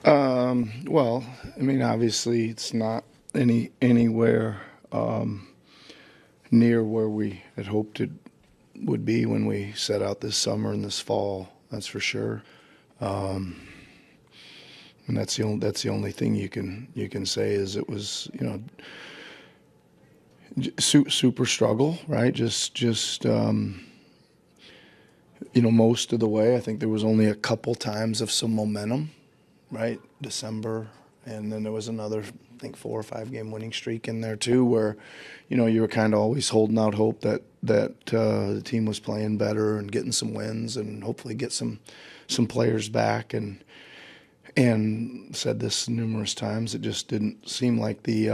Well, I mean, obviously, it's not anywhere near where we had hoped it would be when we set out this summer and this fall. That's for sure. And that's the only thing you can say is it was super struggle, right? Just most of the way. I think there was only a couple times of some momentum, right? December, and then there was another, I think, 4 or 5 game winning streak in there too, where you were kind of always holding out hope that the team was playing better and getting some wins and hopefully get some players back, and said this numerous times, it just didn't seem like the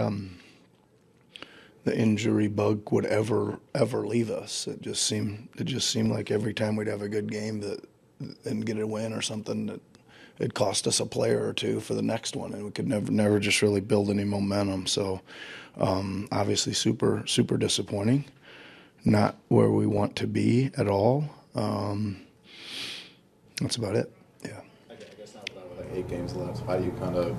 injury bug would ever leave us. It just seemed like every time we'd have a good game and get a win or something, that it cost us a player or two for the next one, and we could never just really build any momentum. So obviously super disappointing, not where we want to be at all. That's about it. Yeah. I guess now with 8 games left, how do you kind of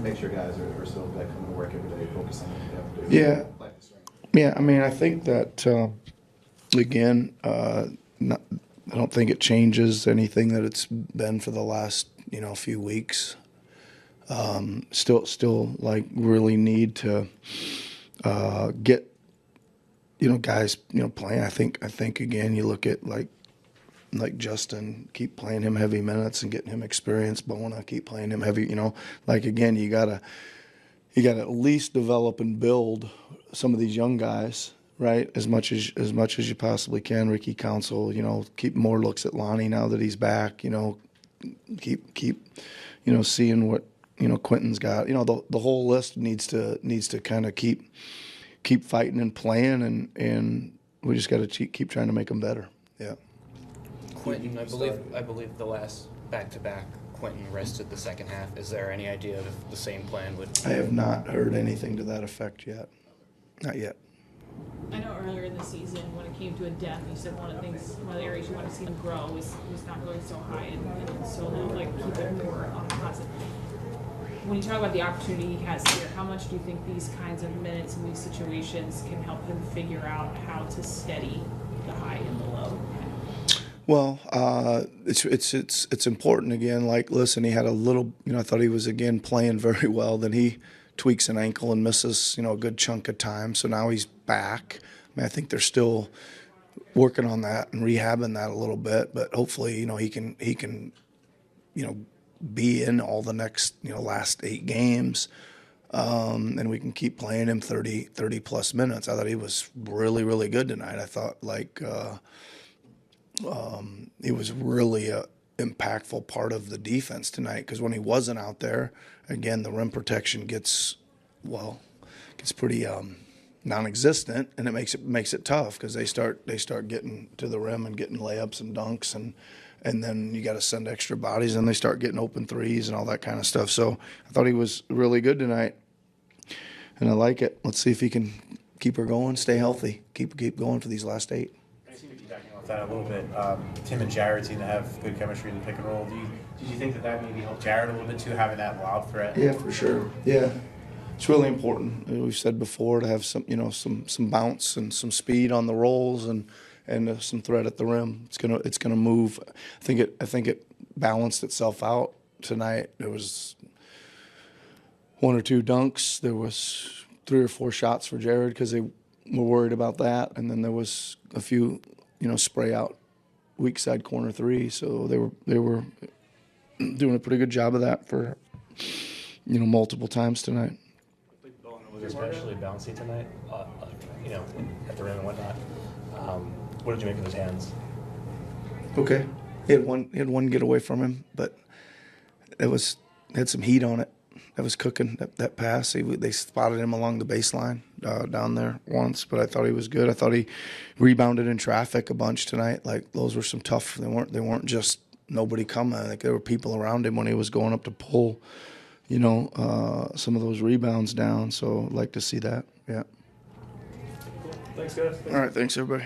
make sure guys are still coming to work every day, focusing on what they have to do? Yeah. Yeah, I mean, I think that, again, I don't think it changes anything that it's been for the last, few weeks. Still really need to get, guys, playing. I think again, you look at like Justin, keep playing him heavy minutes and getting him experience. Bona, keep playing him heavy. Again, you gotta at least develop and build some of these young guys, right? As much as you possibly can. Ricky Council, keep more looks at Lonnie now that he's back. Keep seeing what Quentin's got. The whole list needs to kind of keep fighting and playing, and we just got to keep trying to make them better. Yeah. Quentin, I believe the last back-to-back, Quentin rested the second half. Is there any idea if the same plan would? I have not heard anything to that effect yet. Not yet. I know earlier in the season when it came to a depth, you said one of the areas you want to see him grow was not really so high and so low, keep it more on the concept. When you talk about the opportunity he has here, how much do you think these kinds of minutes in these situations can help him figure out how to steady the high and the low? Well, it's important again. Listen, he had a little, I thought he was again playing very well. Then he tweaks an ankle and misses, a good chunk of time. So now he's back. I mean, I think they're still working on that and rehabbing that a little bit. But hopefully, he can, be in all the next, last 8 games, and we can keep playing him 30 plus minutes. I thought he was really, really good tonight. I thought he was really a impactful part of the defense tonight, because when he wasn't out there, again, the rim protection gets pretty non-existent, and it makes it tough because they start getting to the rim and getting layups and dunks, and then you got to send extra bodies, and they start getting open threes and all that kind of stuff. So I thought he was really good tonight, and I like it. Let's see if he can keep her going, stay healthy, keep going for these last 8. That a little bit. Tim and Jared seem to have good chemistry in the pick and roll. Did you think that maybe helped Jared a little bit too, having that lob threat? Yeah, for sure. Yeah, it's really important. We've said before to have some bounce and some speed on the rolls and some threat at the rim. It's gonna move. I think it balanced itself out tonight. There was 1 or 2 dunks. There was 3 or 4 shots for Jared because they were worried about that, and then there was a few spray out weak side corner 3. So they were doing a pretty good job of that for multiple times tonight. Was especially bouncy tonight, at the rim and whatnot. What did you make of his hands? Okay, he had one get away from him, but had some heat on it. That was cooking, that pass. They spotted him along the baseline down there once, but I thought he was good. I thought he rebounded in traffic a bunch tonight. Those were some tough. They weren't just nobody coming. There were people around him when he was going up to pull, some of those rebounds down. So I'd like to see that. Yeah. Thanks, guys. All right, thanks everybody.